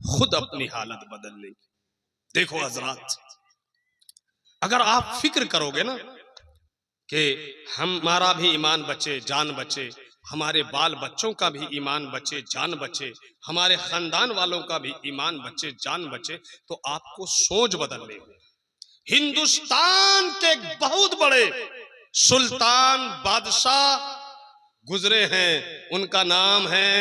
खुद अपनी हालत बदल लेगी। देखो हजरात, अगर आप फिक्र करोगे ना कि हमारा भी ईमान बचे, जान बचे, हमारे बाल बच्चों का भी ईमान बचे, जान बचे, हमारे खानदान वालों का भी ईमान बचे, जान बचे, तो आपको सोच बदलनी है। हिंदुस्तान के बहुत बड़े सुल्तान बादशाह गुजरे हैं, उनका नाम है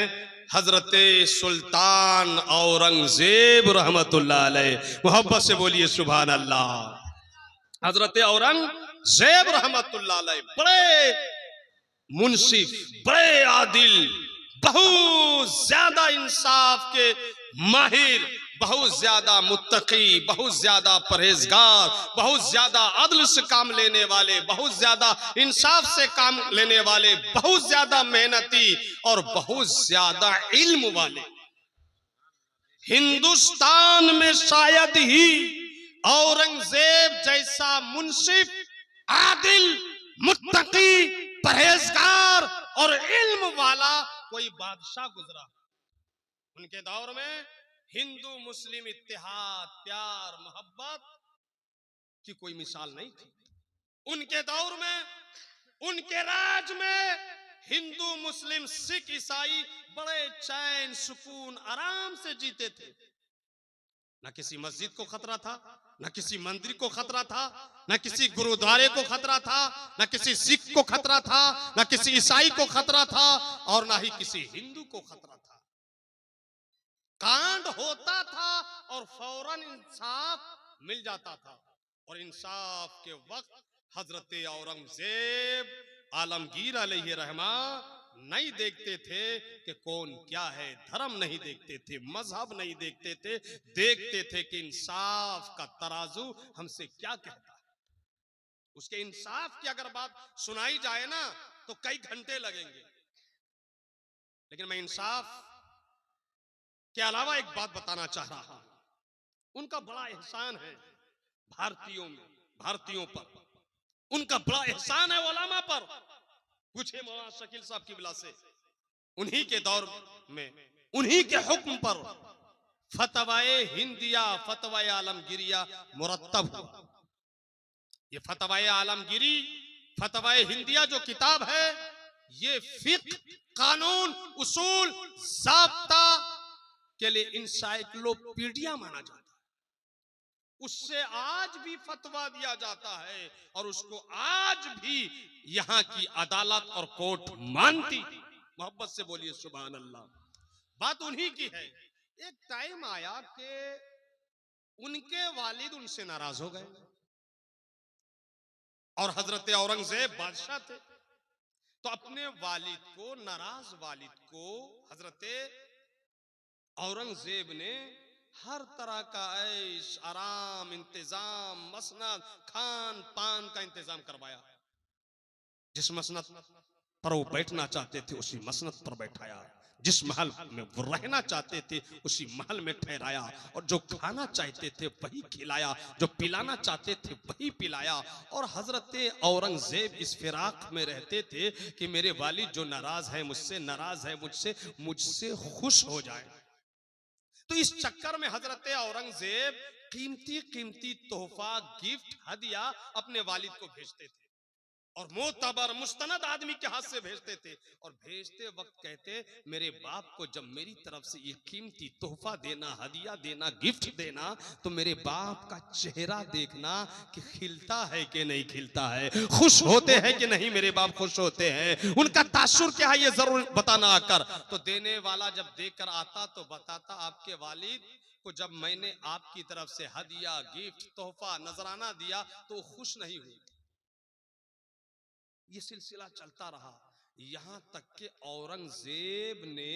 हजरते सुल्तान औरंगजेब रहमतुल्लाह अलैह। मोहब्बत से बोलिए सुभान अल्लाह। हजरते औरंगजेब रहमतुल्लाह अलैह बड़े मुंसिफ, बड़े आदिल, बहुत ज्यादा इंसाफ के माहिर, बहुत ज्यादा मुत्तकी, बहुत ज्यादा परहेजगार, बहुत ज्यादा अदल से काम लेने वाले, बहुत ज्यादा इंसाफ से काम लेने वाले, बहुत ज्यादा मेहनती और बहुत ज्यादा इल्म वाले। हिंदुस्तान में शायद ही औरंगजेब जैसा मुंसिफ, आदिल, मुत्तकी, परहेजगार और इल्म वाला कोई बादशाह गुजरा। उनके दौर में हिंदू मुस्लिम इत्तेहाद, प्यार, मोहब्बत की कोई मिसाल नहीं थी। उनके दौर में, उनके राज में हिंदू मुस्लिम सिख ईसाई बड़े चैन सुकून आराम से जीते थे। न किसी मस्जिद को खतरा था, न किसी मंदिर को खतरा था, न किसी गुरुद्वारे को खतरा था, न किसी सिख को खतरा था, न किसी ईसाई को खतरा था, और न ही किसी हिंदू को खतरा था। कांड होता था और फौरन इंसाफ मिल जाता था। और इंसाफ के वक्त हजरत औरंगजेब आलमगीर अलैहि रहमा नहीं देखते थे कि कौन क्या है, धर्म नहीं देखते थे, मजहब नहीं देखते थे, देखते थे कि इंसाफ का तराजू हमसे क्या कहता है। उसके इंसाफ की अगर बात सुनाई जाए ना तो कई घंटे लगेंगे, लेकिन मैं इंसाफ के अलावा एक बात बताना चाह रहा हूं। उनका बड़ा एहसान है भारतीयों में, भारतीयों पर उनका बड़ा एहसान है उलमा पर। पूछे मौलाना शकील साहब की बिला से, उन्हीं के दौर में, उन्हीं के हुक्म पर फतवाए हिंदिया, फतवाए आलमगिरिया मुरत्तब हुआ। ये फतवाए आलमगिरी, फतवाए हिंदिया जो किताब है, ये फिक्र, कानून, उसूल, ज़ाब्ता के लिए इंसाइक्लोपीडिया माना जाता है। उससे आज भी फतवा दिया जाता है और उसको आज भी यहां की अदालत और कोर्ट मानती। मोहब्बत से बोलिए सुभान अल्लाह। बात उन्हीं की है। एक टाइम आया कि उनके वालिद उनसे नाराज हो गए और हजरत औरंगजेब बादशाह थे, तो अपने वालिद को, नाराज वालिद को हजरत औरंगजेब ने हर तरह का ऐश आराम, इंतजाम, मसनद, खान पान का इंतजाम करवाया। जिस मसनद पर वो बैठना चाहते थे उसी मसनद पर बैठाया, जिस महल में वो रहना चाहते थे उसी महल में ठहराया, और जो खाना चाहते थे वही खिलाया, जो पिलाना चाहते थे वही पिलाया। और हजरत औरंगजेब इस फिराक में रहते थे कि मेरे वालिद जो नाराज है मुझसे, नाराज है मुझसे खुश हो जाए। तो इस चक्कर में हजरत औरंगजेब कीमती कीमती तोहफा, गिफ्ट, हदिया अपने वालिद को भेजते थे, और मोतबर मुस्तनद आदमी के हाथ से भेजते थे। और भेजते वक्त कहते, मेरे बाप को जब मेरी तरफ से ये कीमती तोहफा देना, हदिया देना, गिफ्ट देना, तो मेरे बाप का चेहरा देखना कि खिलता है कि नहीं खिलता है, खुश होते हैं कि नहीं मेरे बाप खुश होते हैं, उनका तासुर क्या है ये जरूर बताना आकर। तो देने वाला जब देकर आता तो बताता, आपके वालिद को जब मैंने आपकी तरफ से हदिया, गिफ्ट, तोहफा, नजराना दिया तो खुश नहीं हुई। ये सिलसिला चलता रहा, यहां तक कि औरंगजेब ने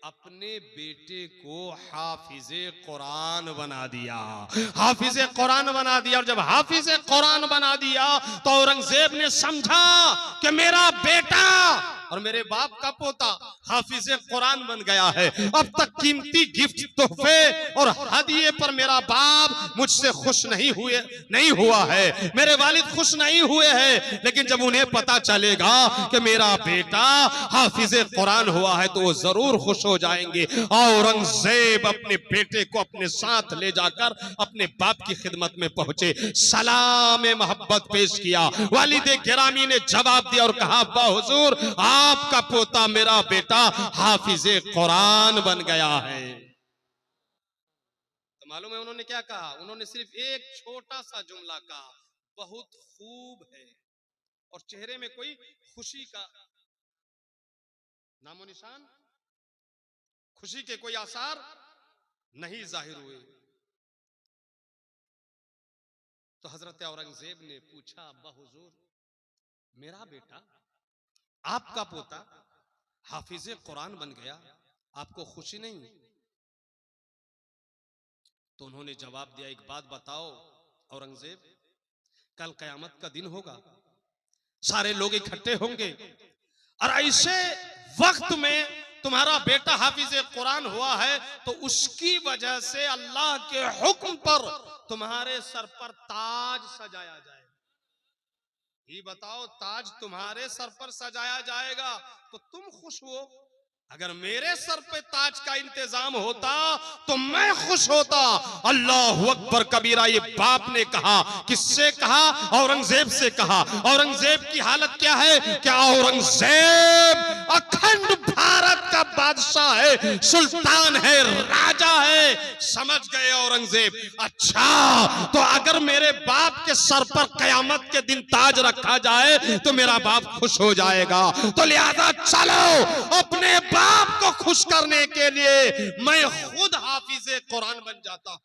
अपने बेटे को हाफिजे कुरान बना दिया, हाफिजे कुरान बना दिया। और जब हाफिजे कुरान बना दिया तो औरंगजेब ने समझा कि मेरा बेटा और मेरे बाप का पोता हाफिज कुरान बन गया है। अब तक कीमती गिफ्ट, तोहफे और हदिये पर मेरा बाप मुझसे खुश नहीं हुआ है, मेरे वालिद खुश नहीं हुए हैं। लेकिन जब उन्हें पता चलेगा कि मेरा बेटा हाफिज कुरान हुआ है तो वो जरूर खुश हो जाएंगे। औरंगजेब अपने बेटे को अपने साथ ले जाकर अपने बाप की खिदमत में पहुंचे, सलाम मोहब्बत पेश किया। वालिद गिरामी ने जवाब दिया और कहा, अब्बा हुजूर, आपका पोता मेरा बेटा हाफिज कुरान बन गया है। तो मालूम है उन्होंने क्या कहा? उन्होंने सिर्फ एक छोटा सा जुमला कहा, बहुत खूब है, और चेहरे में कोई खुशी का नामो निशान, खुशी के कोई आसार नहीं जाहिर हुए। तो हजरत औरंगजेब ने पूछा, अब्बा हुजूर, मेरा बेटा आपका पोता हाफिज कुरान बन गया, आपको खुशी नहीं? तो उन्होंने जवाब दिया, एक बात बताओ औरंगजेब, कल कयामत का दिन होगा, सारे लोग इकट्ठे होंगे और ऐसे वक्त में तुम्हारा बेटा हाफिज कुरान हुआ है तो उसकी वजह से अल्लाह के हुक्म पर तुम्हारे सर पर ताज सजाया जाएगा। ये बताओ, ताज तुम्हारे सर पर सजाया जाएगा तो तुम खुश हो? अगर मेरे सर पे ताज का इंतजाम होता तो मैं खुश होता। अल्लाह अकबर कबीरा। ये बाप ने कहा, किससे कहा? औरंगजेब से कहा। औरंगजेब की हालत क्या है? क्या औरंगजेब अखंड भारत का बादशाह है, सुल्तान है, राजा है। समझ गए औरंगजेब, अच्छा तो अगर मेरे बाप के सर पर कयामत के दिन ताज रखा जाए तो मेरा बाप खुश हो जाएगा। तो लिहाजा चलो अपने बाप को खुश करने के लिए मैं खुद हाफिज कुरान बन जाता हूं।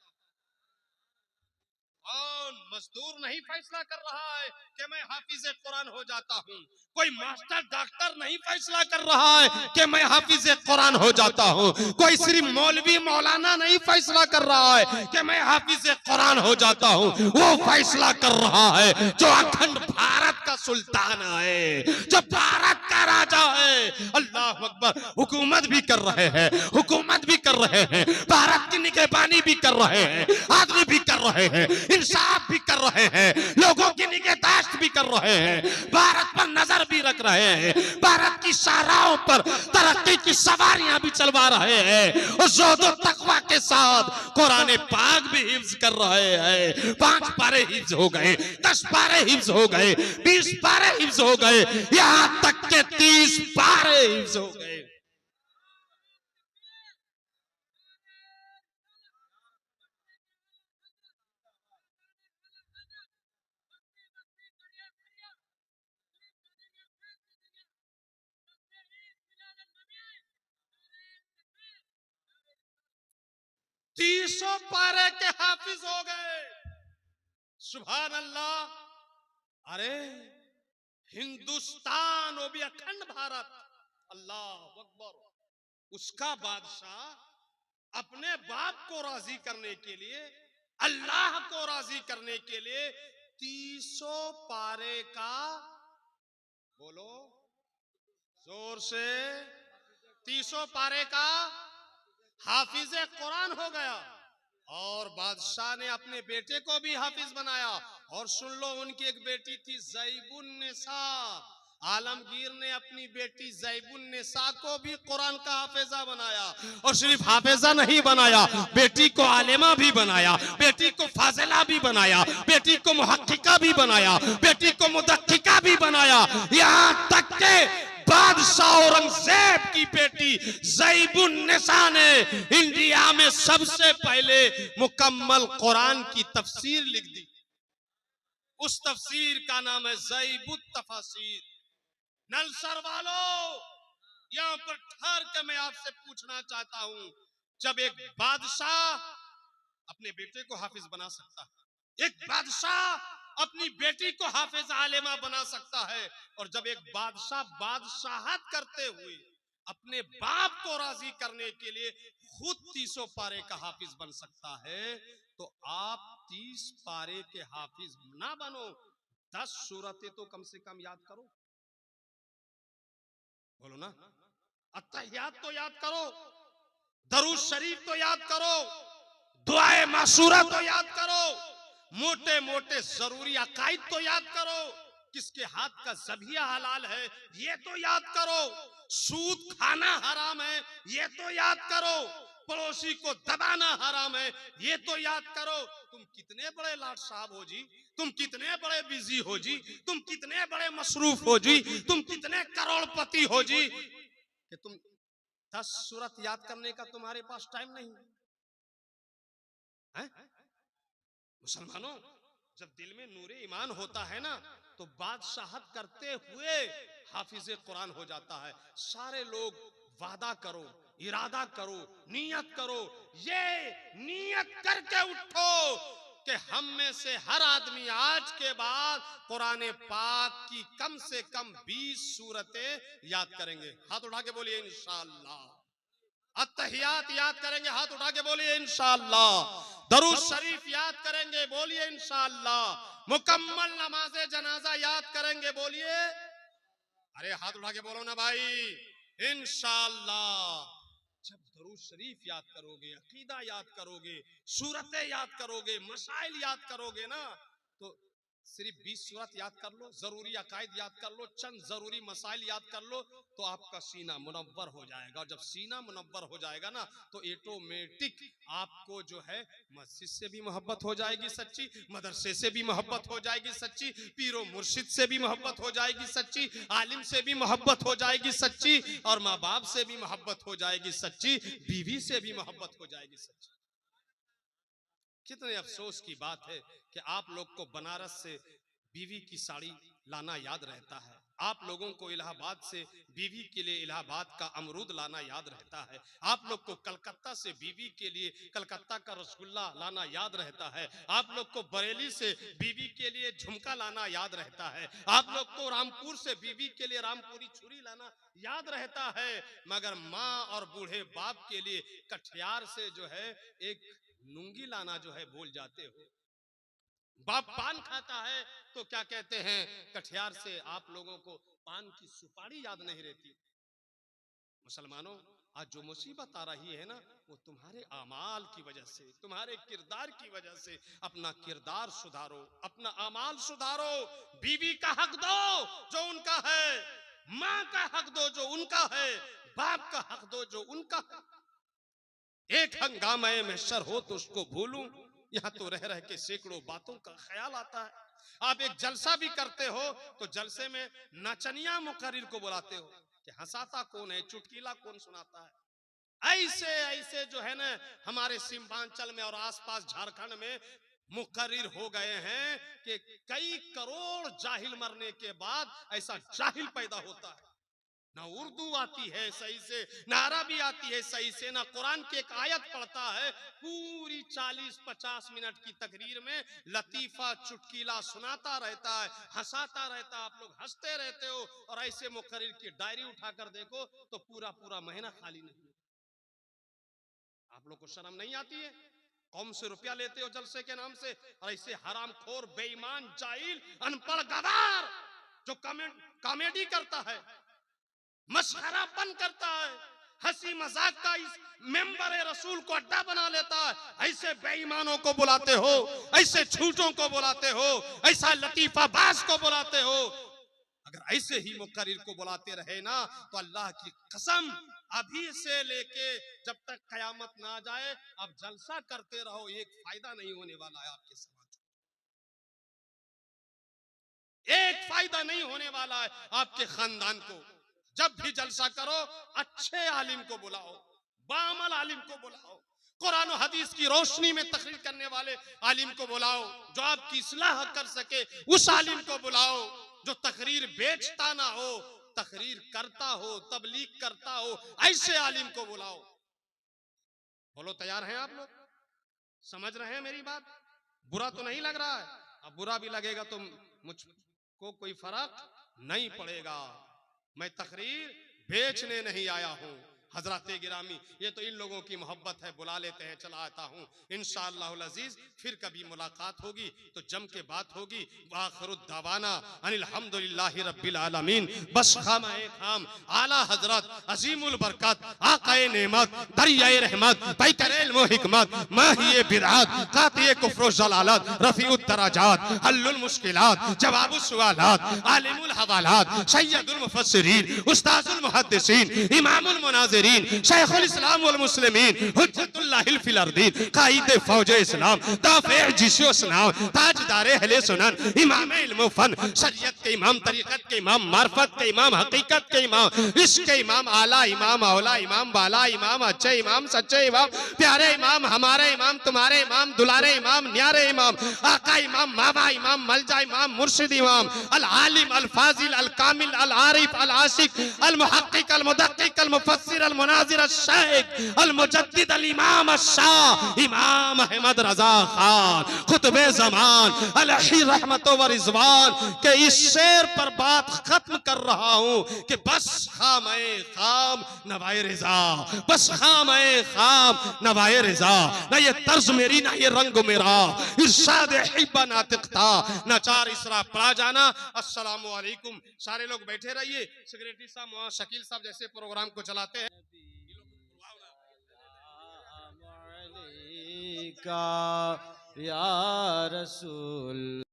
कौन मजदूर नहीं फैसला कर रहा है कि मैं हाफिज कुरान हो जाता हूं, कोई मास्टर डॉक्टर नहीं फैसला कर रहा है कि मैं हाफिज कुरान हो जाता हूं, कोई सिर्फ मौलवी मौलाना नहीं फैसला कर रहा है कि मैं हाफिज कुरान हो जाता हूं। वो फैसला कर रहा है जो अखंड भारत का सुल्तान है, जो भारत का राजा है। अल्लाह अकबर। हुकूमत भी कर रहे हैं, हुकूमत भी कर रहे हैं, भारत की निगहबानी भी कर रहे हैं, आदमी भी कर रहे हैं, इंसाफ भी कर रहे हैं, लोगों की निगहदाश्त भी कर रहे हैं, भारत पर नजर भी रख रहे हैं, भारत की शाहराहों पर तरक्की की सवारियां भी चलवा रहे हैं, और ज़ोदो तकवा के साथ कुरान पाक भी हिफ्ज कर रहे हैं। 5 पारे हिफ्ज हो गए, 10 पारे हिफ्ज हो गए, 20 पारे हिफ्ज हो गए, यहां तक के 30 पारे हिफ्ज हो गए। तीसों पारे के हाफिज हो गए। सुभान अल्लाह। अरे हिंदुस्तान, वो भी अखंड भारत, अल्लाह अकबर। उसका बादशाह अपने बाप को राजी करने के लिए, अल्लाह को राजी करने के लिए तीसों पारे का, बोलो जोर से, तीसों पारे का हाफिज कुरान हो गया। और बादशाह ने अपने बेटे को भी हाफिज बनाया। और सुन लो, उनकी एक बेटी थी ज़ैबुन्निसा। आलमगीर ने अपनी बेटी ज़ैबुन्निसा को भी कुरान का हाफिजा बनाया। और सिर्फ हाफिजा नहीं बनाया, बेटी को आलिमा भी बनाया, बेटी को फाजिला भी बनाया, बेटी को मुहक्किका भी बनाया, बेटी को मुदक्किका भी बनाया। यहां तक के बादशाह औरंगजेब की बेटी ज़ैबुन्निसा ने इंडिया में सबसे पहले मुकम्मल कुरान की तफसीर लिख दी। उस तफसीर का नाम है ज़ैबुत तफासीर। नलसर वालों, यहां पर ठहर के मैं आपसे पूछना चाहता हूं, जब एक बादशाह अपने बेटे को हाफिज बना सकता है, एक बादशाह अपनी बेटी को हाफिज आलिमा बना सकता है, और जब एक बादशाह बादशाहत करते हुए अपने बाप को राजी करने के लिए खुद 30 पारे का हाफिज बन सकता है, तो आप 30 पारे के हाफिज ना बनो, 10 सूरतें तो कम से कम याद करो। बोलो ना, अत्तहियात तो याद करो, दरूद शरीफ तो याद करो, दुआए मासूरा तो याद करो, मोटे मोटे जरूरी अकायद तो याद करो, किसके हाथ का ज़बिया हलाल है ये तो याद करो, सूद खाना हराम है ये तो याद करो, पड़ोसी को दबाना हराम है ये तो याद करो। तुम कितने बड़े लाट साहब हो जी, तुम कितने बड़े बिजी हो जी, तुम कितने बड़े मसरूफ हो जी, तुम कितने करोड़पति हो जी कि तुम 10 सूरत याद करने का तुम्हारे पास टाइम नहीं है? मुसलमानों, जब दिल में नूरे ईमान होता है ना तो बादशाहत करते हुए हाफिज कुरान हो जाता है। सारे लोग वादा करो, इरादा करो, नियत करो, ये नियत करके उठो कि हम में से हर आदमी आज के बाद कुरान पाक की कम से कम 20 सूरतें याद करेंगे। हाथ उठा के बोलिए इंशाअल्लाह। अत्तहियात याद करेंगे, हाथ उठा के बोलिए इंशाअल्लाह। दरूद शरीफ याद करेंगे, बोलिए इंशाअल्लाह। मुकम्मल नमाज़े जनाजा याद करेंगे, बोलिए। अरे हाथ उठा के बोलो ना भाई, इंशाअल्लाह। जब दरूद शरीफ याद करोगे, अकीदा याद करोगे, सूरतें याद करोगे, मसाइल याद करोगे ना, तो सिर्फ 20 सूरत याद कर लो, जरूरी अकायद याद कर लो, चंद जरूरी मसाइल याद कर लो, तो आपका सीना मुनव्वर हो जाएगा। और जब सीना मुनव्वर हो जाएगा ना तो ऑटोमेटिक आपको जो है मस्जिद से भी मोहब्बत हो जाएगी सच्ची, मदरसे से भी मोहब्बत हो जाएगी सच्ची, पीरो मुर्शिद से भी मोहब्बत हो जाएगी सच्ची, आलिम से भी मोहब्बत हो जाएगी सच्ची, और माँ बाप से भी मोहब्बत हो जाएगी सच्ची, बीवी से भी मोहब्बत हो जाएगी सच्ची। कितने अफसोस की बात है कि आप लोग को बनारस से बीवी की साड़ी लाना याद रहता है, आप लोगों को इलाहाबाद से बीवी के लिए इलाहाबाद का अमरूद लाना याद रहता है, आप लोग को कलकत्ता से बीवी के लिए कलकत्ता का रसगुल्ला लाना याद रहता है, आप लोग को बरेली से बीवी के लिए झुमका लाना याद रहता है, आप लोग को रामपुर से बीवी के लिए रामपुरी छुरी लाना याद रहता है, मगर माँ और बूढ़े बाप के लिए कटिहार से जो है एक लुंगी लाना जो है भूल जाते हो। बाप पान खाता है तो क्या कहते हैं, कटिहार से आप लोगों को पान की सुपारी याद नहीं रहती। मुसलमानों, आज जो मुसीबत आ रही है ना वो तुम्हारे अमाल की वजह से, तुम्हारे किरदार की वजह से। अपना किरदार सुधारो, अपना अमाल सुधारो, बीवी का हक दो जो उनका है, माँ का हक दो जो उनका है, बाप का हक दो जो उनका है। एक हंगामे में शर हो तो उसको भूलूं, यहाँ तो रह रह के सैकड़ों बातों का ख्याल आता है। आप एक जलसा भी करते हो तो जलसे में नचनिया मुकर्रिर को बुलाते हो कि हंसाता कौन है, चुटकीला कौन सुनाता है। ऐसे ऐसे जो है ना हमारे सीमांचल में और आसपास झारखंड में मुकर्रिर हो गए हैं कि कई करोड़ जाहिल मरने के बाद ऐसा जाहिल पैदा होता है, ना उर्दू आती है सही से, ना अरबी आती है सही से, ना कुरान की एक आयत पढ़ता है, पूरी 40-50 मिनट की तकरीर में लतीफा चुटकीला सुनाता रहता है, हंसाता रहता है, आप लोग हंसते रहते हो, और ऐसे मुकर्रिर की डायरी उठाकर देखो तो पूरा पूरा महीना खाली नहीं। आप लोग को शर्म नहीं आती है? कौम से रुपया लेते हो जलसे के नाम से, और ऐसे हरामखोर बेईमान जाहिल अनपढ़ गवार जो कॉमेडी करता है, मशहरापन करता है, हंसी मजाक का इस मेंबर रसूल को अड्डा बना लेता है, ऐसे बेईमानों को बुलाते हो, ऐसे झूठों को बुलाते हो, ऐसा लतीफाबाज को बुलाते हो। अगर ऐसे ही मुकर्रिर को बुलाते रहे ना तो अल्लाह की कसम अभी से लेके जब तक कयामत ना आ जाए आप जलसा करते रहो, एक फायदा नहीं होने वाला है आपके समाज, एक फायदा नहीं होने वाला है आपके खानदान को। जब भी जलसा करो अच्छे आलिम को बुलाओ, बामल आलिम को बुलाओ, कुरान और हदीस की रोशनी में तकरीर करने वाले आलिम को बुलाओ, जो आपकी इस्लाह कर सके उस आलिम को बुलाओ, जो तकरीर बेचता ना हो, तकरीर करता हो, तबलीग करता हो, ऐसे आलिम को बुलाओ। बोलो तैयार हैं आप लोग? समझ रहे हैं मेरी बात? बुरा तो नहीं लग रहा है? अब बुरा भी लगेगा तो मुझको कोई फर्क नहीं पड़ेगा। मैं तकरीर बेचने नहीं आया हूं, हजरत गिरामी, ये तो इन लोगों की मोहब्बत है, बुला लेते हैं, चला आता हूँ। इंशाअल्लाहुल अजीज फिर कभी मुलाकात होगी तो जम के बात होगी। वाखिरुद दावाना अनिल हम्दुलिल्लाहि रब्बिल आलमीन। बस खाम-ए खाम आला हजरत अजीमुल बरकत आकाए नेमत दरियाए रहमत पैतरे इल्म व हिकमत माहिए बिदअत कातिए कुफ्र व ज़लालत रफ़ीउद दराजात हल्लुल मुश्किलात जवाबुस सुआलात आलिमुल हवालात सय्यदुल मुफस्सिरीन उस्ताजुल मुहद्दिसीन इमामुल मुनाज़िरीन शेखुल इस्लाम वल मुस्लिमीन हुज्जतुल्लाहिल फिल अर्दीन कायदे फौज इस्लाम दाफ़े जिस्म इस्लाम ताजदारे अहले सुनन इमाम इल्म व फन शरीयत के इमाम तरीक़त के इमाम मार्फत के इमाम हकीकत के इमाम इश्क के इमाम आला इमाम औला इमाम बाला इमाम अच्छे इमाम सच्चे इमाम प्यारे इमाम हमारे इमाम तुम्हारे इमाम दुलारे इमाम न्यारे इमाम आका इमाम मामा इमाम मलजा इमाम मुर्शिद इमाम अल आलिम अल फाजिल अल कामिल अल आरिफ अल आशिक अल मुहक्किक अल मुदक्किक अल मुफस्सिर अल मुनाजिर अल शाइख अल मुजद्दिद अल इमाम अल शाह इमाम अहमद रजा खान खुतबे ज़मान अलैहि रहमत व रिज़वान के इस शेर पर बात खत्म कर रहा हूँ कि बस खाम-ए खाम नवाए रिजा, बस खाम-ए खाम नवाए रिजा। ना ये तर्ज मेरी ना ये रंग मेरा, इरशाद हिब्बा नातिक था, नचार इसरा पढ़ा जाना। अस्सलामु अलैकुम। सारे लोग बैठे रहिए। सेक्रेटरी साहब वहाँ शकील साहब जैसे प्रोग्राम को चलाते हैं। का या रसूल